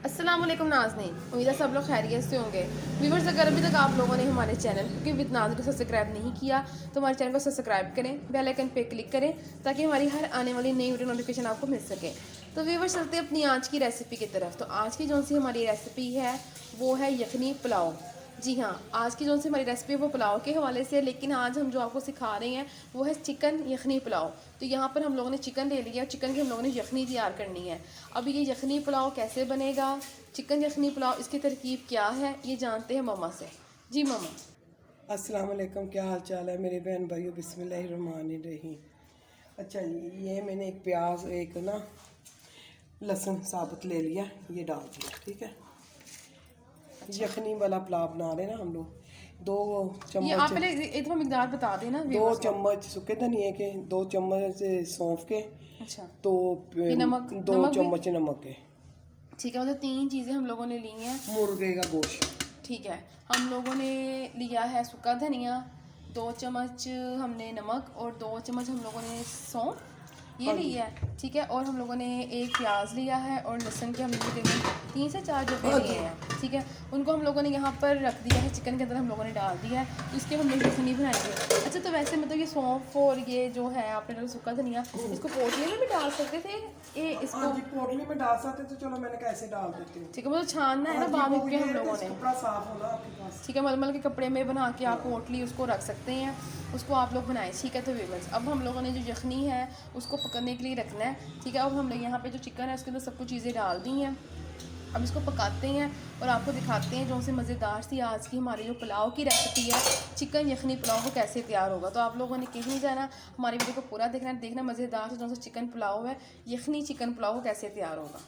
अस्सलाम वालेकुम नाज़नीन, उम्मीद है सब लोग खैरियत से होंगे। व्यूअर्स, अगर अभी तक आप लोगों ने हमारे चैनल क्योंकि विद नाज़नीन को सब्सक्राइब नहीं किया तो हमारे चैनल को सब्सक्राइब करें, बेल आइकन पे क्लिक करें ताकि हमारी हर आने वाली नई वीडियो नोटिफिकेशन आपको मिल सके। तो व्यूअर्स, चलते हैं अपनी आज की रेसिपी की तरफ। तो आज की जो सी हमारी रेसिपी है वो है यखनी पुलाव। जी हाँ, आज की जो सी हमारी रेसिपी है वो पुलाव के हवाले से है, लेकिन आज हम जो आपको सिखा रहे हैं वो है चिकन यखनी पुलाव। तो यहाँ पर हम लोगों ने चिकन ले लिया, चिकन की हम लोगों ने यखनी तैयार करनी है। अब ये यखनी पुलाव कैसे बनेगा, चिकन यखनी पुलाव, इसकी तरकीब क्या है, ये जानते हैं मम्मा से। जी मम्मा। अस्सलाम वालेकुम, क्या हाल चाल है मेरे बहन भाइयों। बिस्मिल्लाहिर्रहमानिर्रहीम। अच्छा जी, ये मैंने एक प्याज, एक ना लहसुन साबुत ले लिया, ये डाल दिया। ठीक है, यखनी वाला पुलाव बना रहे ना हम लोग। 2 ये आप चम्मच, पहले एक दफ़ा मिकदार बता देना 2 व्यूअर्स को। चम्मच सूखे धनिए के, 2 चम्मच सौंफ के, अच्छा, तो ये नमक 2 नमक भी चम्मच नमक के। ठीक है, मतलब 3 चीज़ें हम लोगों ने ली हैं। मुर्गे का गोश्त। ठीक है, हम लोगों ने लिया है सूखा धनिया, 2 चम्मच हमने नमक और 2 चम्मच हम लोगों ने सौंफ ये हाँ ली जी, है। ठीक है, और हम लोगों ने एक प्याज लिया है और लहसुन के हमने तकरीबन 3 से 4 जो हाँ लिए जी। हैं। ठीक है, उनको हम लोगों ने यहाँ पर रख दिया है, चिकन के अंदर हम लोगों ने डाल दिया है। तो इसके हम लोग यखनी बनाएंगे। अच्छा, तो वैसे मतलब ये सौंफ और ये जो है आपने सूखा धनिया, इसको पोटली में भी डाल सकते थे ये हाँ इसको। जी, पोटली में डाल सकते तो चलो मैंने कैसे डाल देती हूँ। ठीक है, मतलब छानना है हाँ ना जी, बाद वो में के ये हम है लोगों कि ने। कपड़ा साफ होना आपके पास। ठीक है, मलमल के कपड़े में बना के आप पोटली उसको रख सकते हैं, उसको आप लोग बनाएं। ठीक है, तो व्यूअर्स, अब हम लोगों ने जो यखनी है उसको पकड़ने के लिए रखना है। ठीक है, अब हम लोग यहाँ पे जो चिकन है उसके अंदर सब कुछ चीज़ें डाल दी हैं। अब इसको पकाते हैं और आपको दिखाते हैं जो से मज़ेदार सी आज की हमारी जो पुलाव की रेसिपी है, चिकन यखनी पुलाव, वो कैसे तैयार होगा। तो आप लोगों ने कहीं नहीं जाना, हमारी वीडियो को पूरा देखना मज़ेदार से जो सा चिकन पुलाव है, यखनी चिकन पुलाव, वो कैसे तैयार होगा।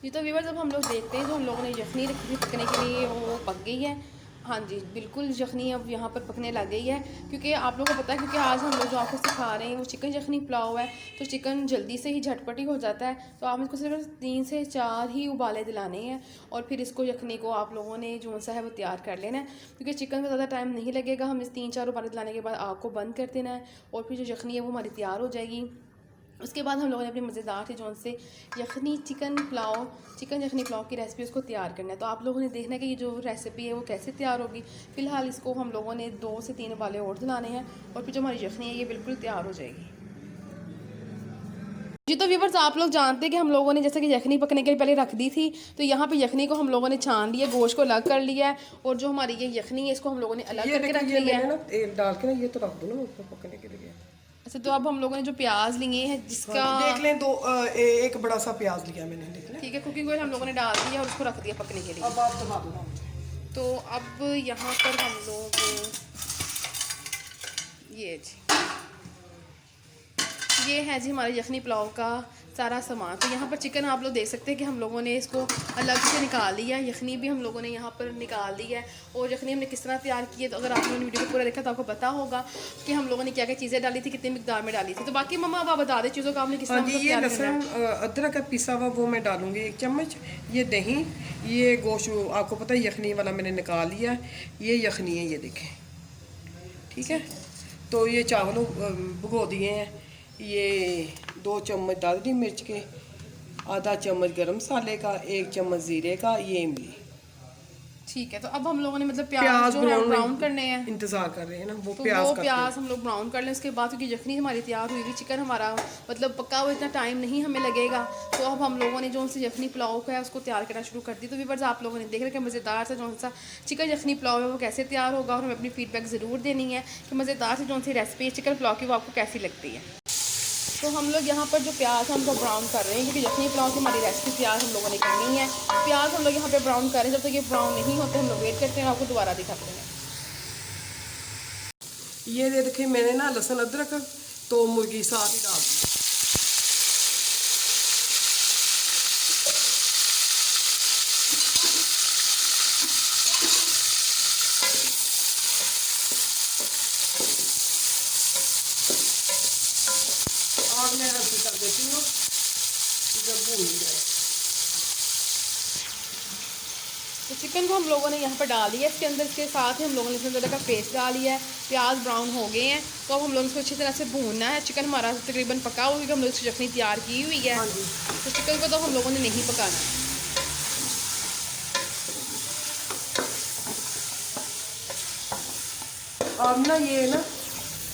जी, तो व्यूअर्स, अब हम लोग देखते हैं जो हम लोगों ने यखनी रखी थी पकने के लिए वो पक गई है। हाँ जी, बिल्कुल यखनी अब यहाँ पर पकने लग गई है, क्योंकि आप लोगों को पता है क्योंकि आज हम लोग जो आपको सिखा रहे हैं वो चिकन यखनी पुलाव है। तो चिकन जल्दी से ही झटपट ही हो जाता है, तो आप इसको सिर्फ 3 से 4 ही उबाले दिलाने हैं और फिर इसको यखनी को आप लोगों ने जो सा है वो तैयार कर लेना है, क्योंकि चिकन में ज़्यादा टाइम नहीं लगेगा। हम इस 3-4 उबाले दिलाने के बाद आग को बंद कर देना है और फिर जो यखनी है वो हमारी तैयार हो जाएगी। उसके बाद हम लोगों ने अपनी मज़ेदार थी जो से यखनी चिकन पुलाव, चिकन यखनी पुलाव की रेसिपी उसको तैयार करना है। तो आप लोगों ने देखना है कि ये जो रेसिपी है वो कैसे तैयार होगी। फ़िलहाल इसको हम लोगों ने 2 से 3 उबाले और दिलाने हैं और फिर जो हमारी यखनी है ये बिल्कुल तैयार हो जाएगी। जी, तो व्यूअर्स, आप लोग जानते हैं कि हम लोगों ने जैसे कि यखनी पकने के लिए पहले रख दी थी, तो यहाँ पे यखनी को हम लोगों ने छान लिया, गोश्त को अलग कर लिया है और जो हमारी ये यखनी है इसको हम लोगों ने अलग करके रख लिया है ना तेल डाल के ना ये तो रख दो ना ऊपर पकने के लिए। अच्छा, तो अब हम लोगों ने जो प्याज लिए हैं जिसका हाँ, देख लें, एक बड़ा सा प्याज लिया मैंने, देख लें। ठीक है, कुकिंग ऑयल हम लोगों ने डाल दिया और उसको रख दिया पकने के लिए। अब आप दबा दो ना मुझे। तो अब यहाँ पर हम लोग ये जी, ये है जी हमारे यखनी पुलाव का सारा सामान। तो यहाँ पर चिकन आप लोग देख सकते हैं कि हम लोगों ने इसको अलग से निकाल लिया, यखनी भी हम लोगों ने यहाँ पर निकाल ली है। और यखनी हमने किस तरह तैयार की है, तो अगर आप लोगों ने वीडियो को पूरा देखा तो आपको पता होगा कि हम लोगों ने क्या क्या चीज़ें डाली थी, कितनी मिकदार में डाली थी। तो बाकी मम्मा अब आप बता दें चीज़ों का आपने किस तरह हाँ जी, ये तैयार करना है। लहसुन अदरक का पिसा हुआ वो मैं डालूंगी 1 चम्मच। ये दही, ये गोश्त आपको पता है यखनी वाला मैंने निकाल लिया। ये यखनी है, ये देखें। ठीक है, तो ये चावलों भिगो दिए हैं। ये 2 चम्मच दालचीनी मिर्च के, आधा चम्मच गरम मसाले का, 1 चम्मच ज़ीरे का, ये इमली। ठीक है, तो अब हम लोगों ने मतलब प्याज जो है ब्राउन करने हैं, इंतज़ार कर रहे हैं ना वो तो प्याज वो का। प्याज हम लोग ब्राउन कर लें। उसके बाद क्योंकि यखनी हमारी तैयार हुई हुई, चिकन हमारा मतलब पक्का हुआ, इतना टाइम नहीं हमें लगेगा। तो अब हम लोगों ने जो उनसे यखनी पुलाव है उसको तैयार करना शुरू कर दी। तो व्यूअर्स, आप लोगों ने देख रहे कि मज़ेदार सा जो सा चिकन यखनी पुलाव है वो कैसे तैयार होगा और हमें अपनी फीडबैक ज़रूर देनी है कि मज़ेदार से जो सी रेसिपी चिकन पुलाव की वो आपको कैसी लगती है। तो हम लोग यहाँ पर जो प्याज हम लोग ब्राउन कर रहे हैं, क्योंकि यखनी पुलाव की हमारी रेसिपी तैयार हम लोगों ने करनी है। प्याज हम लोग यहाँ पे ब्राउन कर रहे हैं, जब तक ये ब्राउन नहीं होते हम लोग वेट करते हैं, आपको दोबारा दिखाते हैं। ये देखिए, मैंने ना लहसुन अदरक तो मुर्गी साथ ही डाल दी। आग में हल्की कर देती हूँ जब भून जाए। तो चिकन को हम लोगों ने यहाँ पर डाल दिया इसके अंदर, इसके साथ ही हम लोगों ने इसमें अदरक का पेस्ट डाल दिया है। प्याज ब्राउन हो गए हैं, तो अब हम लोग इसको अच्छी तरह से भूनना है। चिकन हमारा तकरीबन पका हुआ है, हम लोग इसकी चटनी तैयार की हुई है। हाँ जी, तो चिकन को तो हम लोगों ने नहीं पकाना। अब ना ये ना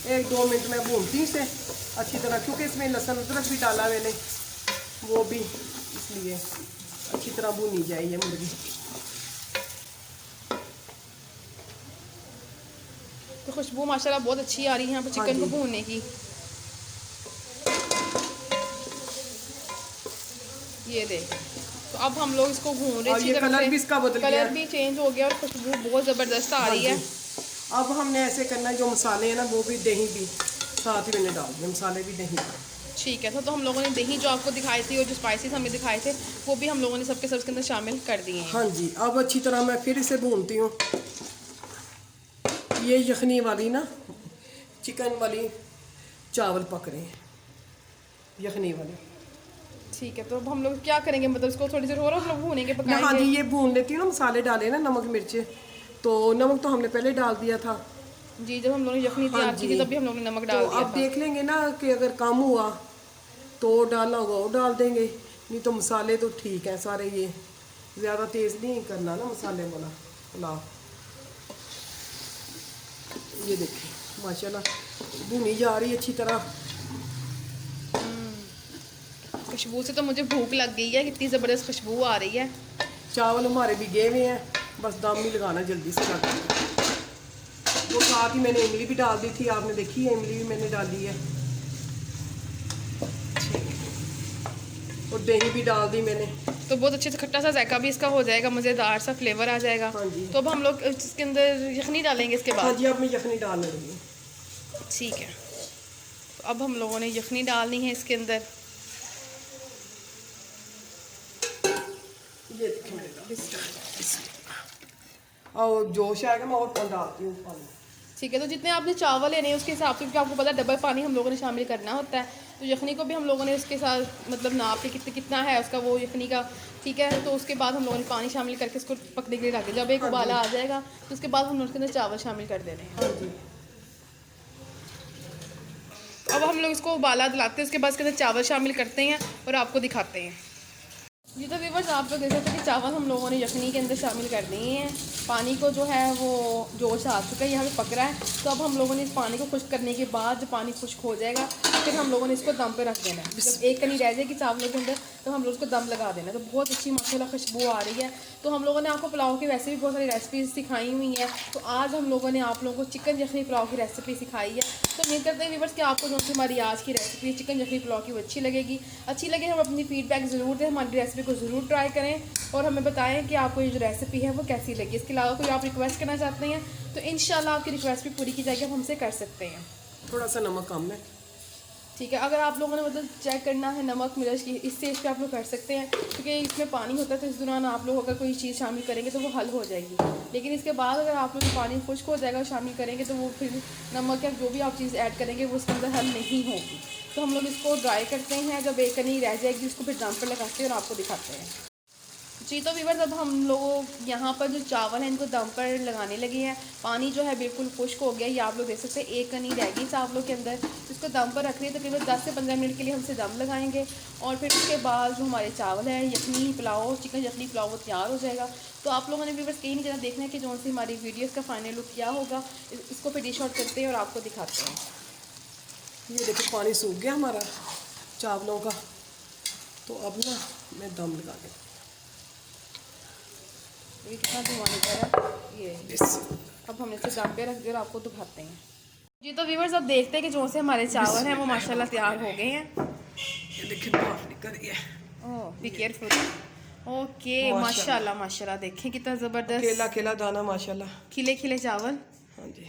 1-2 मिनट में भूनती इसे अच्छी तरह, क्योंकि इसमें लहसुन अदरक भी डाला मैंने, वो भी इसलिए अच्छी तरह भूनी जाए ये मुर्गी। तो खुशबू माशाल्लाह बहुत अच्छी आ रही है यहाँ पर चिकन को भूनने की। ये देख, तो अब हम लोग इसको भून रहे हैं। ये कलर भी इसका बदल गया, कलर भी चेंज हो गया और खुशबू बहुत ज़बरदस्त आ रही है। अब हमने ऐसे करना है, जो मसाले हैं ना वो भी, दही भी साथ ही मैंने डाल दिए, मसाले भी दही। ठीक है, तो हम लोगों ने दही जो आपको दिखाई थी और जो स्पाइसेस हमें दिखाए थे वो भी हम लोगों ने सबके सब इसके अंदर शामिल कर दिए हैं। हाँ जी, अब अच्छी तरह मैं फिर इसे भूनती हूँ। ये यखनी वाली ना, चिकन वाली चावल पक रहे हैं, यखनी वाले। ठीक है, तो अब हम लोग क्या करेंगे, मतलब इसको थोड़ी देर और हम लोग भूनेंगे, पकाएंगे। हाँ जी, ये भून लेती हूँ ना, मसाले डाले ना, नमक मिर्च, तो नमक तो हमने पहले डाल दिया था जी, जब हम लोगों ने यखनी तैयार की थी तब भी हम लोगों ने नमक डाल दिया अब देख लेंगे ना कि अगर कम हुआ तो डालना होगा वो डाल देंगे, नहीं तो मसाले तो ठीक है सारे। ये ज़्यादा तेज़ नहीं करना ना मसाले वाला पुलाव। ये देखिए माशाल्लाह भुनी जा रही है अच्छी तरह। खुशबू से तो मुझे भूख लग गई है, कितनी ज़बरदस्त खुशबू आ रही है। चावल हमारे भिगे हुए हैं, बस दम ही लगाना जल्दी से लग। वो साथ ही मैंने इमली भी डाल दी थी, आपने देखी है, इमली भी मैंने डाली है, और दही भी डाल दी मैंने, तो बहुत अच्छे से खट्टा सा जायका भी इसका हो जाएगा, मज़ेदार सा फ्लेवर आ जाएगा। हाँ जी। तो अब हम लोग इसके अंदर यखनी डालेंगे इसके बाद। हाँ जी, अब मैं यखनी डालने लगी। ठीक है, तो अब हम लोगों ने यखनी डालनी है इसके अंदर। ये और जोश आएगा मैं और पानी डालती हूँ पानी। ठीक है, तो जितने आपने चावल लेने हैं उसके हिसाब से, क्योंकि आपको पता है डबल पानी हम लोगों ने शामिल करना होता है, तो यखनी को भी हम लोगों ने उसके साथ मतलब नाप के कितना है उसका वो यखनी का। ठीक है, तो उसके बाद हम लोगों ने पानी शामिल करके इसको पकने के लिए रख दिया। जब एक उबाला आ जाएगा तो उसके बाद हम लोग उसके अंदर चावल शामिल कर देने हैं। हाँ जी, अब हम लोग इसको उबाला दिलाते हैं, उसके बाद इसके अंदर चावल शामिल करते हैं और आपको दिखाते हैं। ये तो व्यूअर्स आप लोग देख सकते हैं कि चावल हम लोगों ने यखनी के अंदर शामिल कर दिए हैं। पानी को जो है वो जोश आ चुका है, यहाँ पे पक रहा है। तो अब हम लोगों ने इस पानी को खुश्क करने के बाद, जब पानी खुश्क हो जाएगा फिर हम लोगों ने इसको दम पे रख देना है। जब एक कनी रह जाएगी चावलों के अंदर तो हम लोग उसको दम लगा देना। तो बहुत अच्छी माशाल्लाह खुशबू आ रही है। तो हम लोगों ने आपको पुलाव की वैसे भी बहुत सारी रेसिपीज़ सिखाई हुई हैं, तो आज हम लोगों ने आप लोगों को चिकन यखनी पुलाव की रेसिपी सिखाई है। तो उम्मीद करते हैं व्यूअर्स कि आपको जो हमारी आज की रेसिपी चिकन यखनी पुलाव की वो अच्छी लगेगी। अच्छी लगे हम अपनी फीडबैक ज़रूर दें, हमारी रेसिपी को ज़रूर ट्राई करें और हमें बताएं कि आपको ये जो रेसिपी है वो कैसी लगी। इसके अलावा कोई आप रिक्वेस्ट करना चाहते हैं तो इंशाल्लाह आपकी रिक्वेस्ट भी पूरी की जाएगी, आप हमसे कर सकते हैं। थोड़ा सा नमक कम है। ठीक है, अगर आप लोगों ने मतलब चेक करना है नमक मिर्च की, इस स्टेज पे आप लोग कर सकते हैं, क्योंकि इसमें पानी होता है तो इस दौरान आप लोग अगर कोई चीज़ शामिल करेंगे तो वो हल हो जाएगी। लेकिन इसके बाद अगर आप लोग पानी खुश्क हो जाएगा शामिल करेंगे तो वो फिर नमक या जो भी आप चीज़ ऐड करेंगे वो उसके अंदर हल नहीं होगी। तो हम लोग इसको ड्राई करते हैं, जब एक कनी रह जाएगी उसको फिर दम पर लगाते हैं और आपको दिखाते हैं। जी, तो व्यूअर्स अब हम लोग यहाँ पर जो चावल हैं इनको दम पर लगाने लगे हैं। पानी जो है बिल्कुल खुश्क हो गया, ये आप लोग देख सकते हैं, एक कनी रह गई चावलों के अंदर। इसको दम पर रख रहे हैं, तकरीबन 10 से 15 मिनट के लिए हमसे दम लगाएंगे और फिर उसके बाद जो हमारे चावल हैं यखनी पुलाव, चिकन यखनी पुलाव वो तैयार हो जाएगा। तो आप लोगों ने व्यूअर्स कहीं नहीं जाना, देखना है कि जो सी हमारी वीडियोज़ का फाइनल लुक क्या होगा। इसको फिर डिश आउट करते हैं और आपको दिखाते हैं। ये देखो पानी सूख गया हमारा चावलों का, तो अब ना मैं दम लगा दूँ। ये कितना धुआं निकल रहा है ये। अब हमने इसे दम पे रख दिया और आपको दिखाते हैं। जी, तो व्यूअर्स अब देखते हैं कि जो से हमारे चावल हैं वो माशाल्लाह तैयार हो गए हैं। ये देखिए भाप निकल रही है। ओह, बी केयरफुल। ओके, माशाल्लाह माशाल्लाह, देखें कितना ज़बरदस्त केला केला दाना माशाल्लाह, खिले खिले चावल। हाँ जी,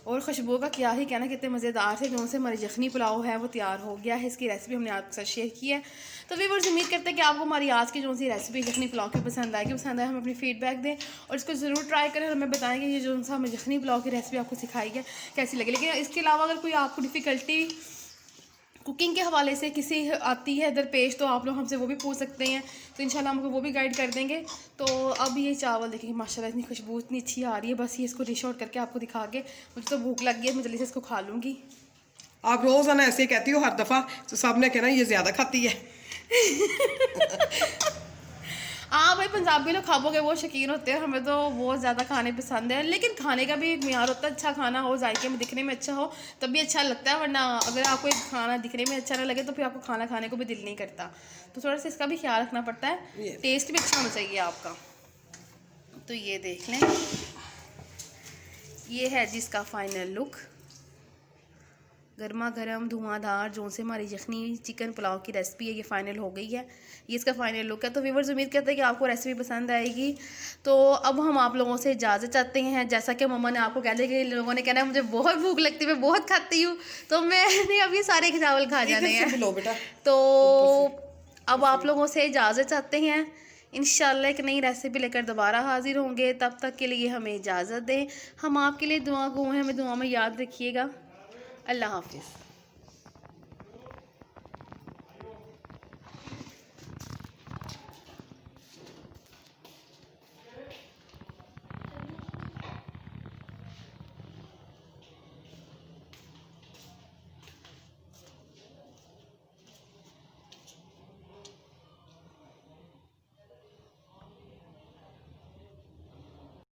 और खुशबू का क्या ही कहना, कितने मज़ेदार थे। जो से हमारी यखनी पुलाव है वो तैयार हो गया है। इसकी रेसिपी हमने आपके साथ शेयर की है। तो व्यूअर्स उम्मीद करते हैं कि आपको हमारी आज की जो सी रेसिपी यखनी पुलाव की पसंद आएगी। पसंद आए हम अपनी फीडबैक दें और इसको ज़रूर ट्राई करें और हमें बताएं कि ये जो सा हमें यखनी पुलाव की रेसिपी आपको सिखाई है कैसी लगी। लेकिन इसके अलावा अगर कोई आपको डिफ़िकल्टी कुकिंग के हवाले से किसी आती है दरपेश तो आप लोग हमसे वो भी पूछ सकते हैं, तो इंशाल्लाह हमको वो भी गाइड कर देंगे। तो अब ये चावल देखेंगे माशाल्लाह इतनी खुशबू इतनी अच्छी आ रही है। बस ये इसको डिश आउट करके आपको दिखा के, मुझे तो भूख लग गई है, मैं जल्दी से इसको खा लूँगी। आप रोज़ाना ऐसे ही कहती हो हर दफ़ा, तो सब ने कहना ये ज़्यादा खाती है। हाँ भाई, पंजाबी लोग खाबों के वो शौकीन होते हैं, हमें तो बहुत ज़्यादा खाने पसंद है, लेकिन खाने का भी एक म्यार होता है। अच्छा खाना हो, जायके में दिखने में अच्छा हो, तब भी अच्छा लगता है, वरना अगर आपको एक खाना दिखने में अच्छा ना लगे तो फिर आपको खाना खाने को भी दिल नहीं करता। तो थोड़ा सा इसका भी ख्याल रखना पड़ता है, टेस्ट भी अच्छा होना चाहिए आपका। तो ये देख लें, ये है जी इसका फाइनल लुक, गर्मा गर्म धुआंधार जो से हमारी यखनी चिकन पुलाव की रेसिपी है, ये फाइनल हो गई है। ये इसका फाइनल लुक है। तो व्यूअर्स, उम्मीद करते हैं कि आपको रेसिपी पसंद आएगी। तो अब हम आप लोगों से इजाज़त चाहते हैं। जैसा कि मम्मा ने आपको कह दिया कि लोगों ने कहना है मुझे बहुत भूख लगती है, मैं बहुत खाती हूँ, तो मैंने अभी सारे चावल खा जाने हैं। लो बेटा। तो अब आप लोगों से इजाज़त चाहते हैं। इंशाल्लाह एक नई रेसिपी लेकर दोबारा हाजिर होंगे। तब तक के लिए हमें इजाज़त दें। हम आपके लिए दुआ गो हैं, हमें दुआ में याद रखिएगा। अल्लाह हाफिज़।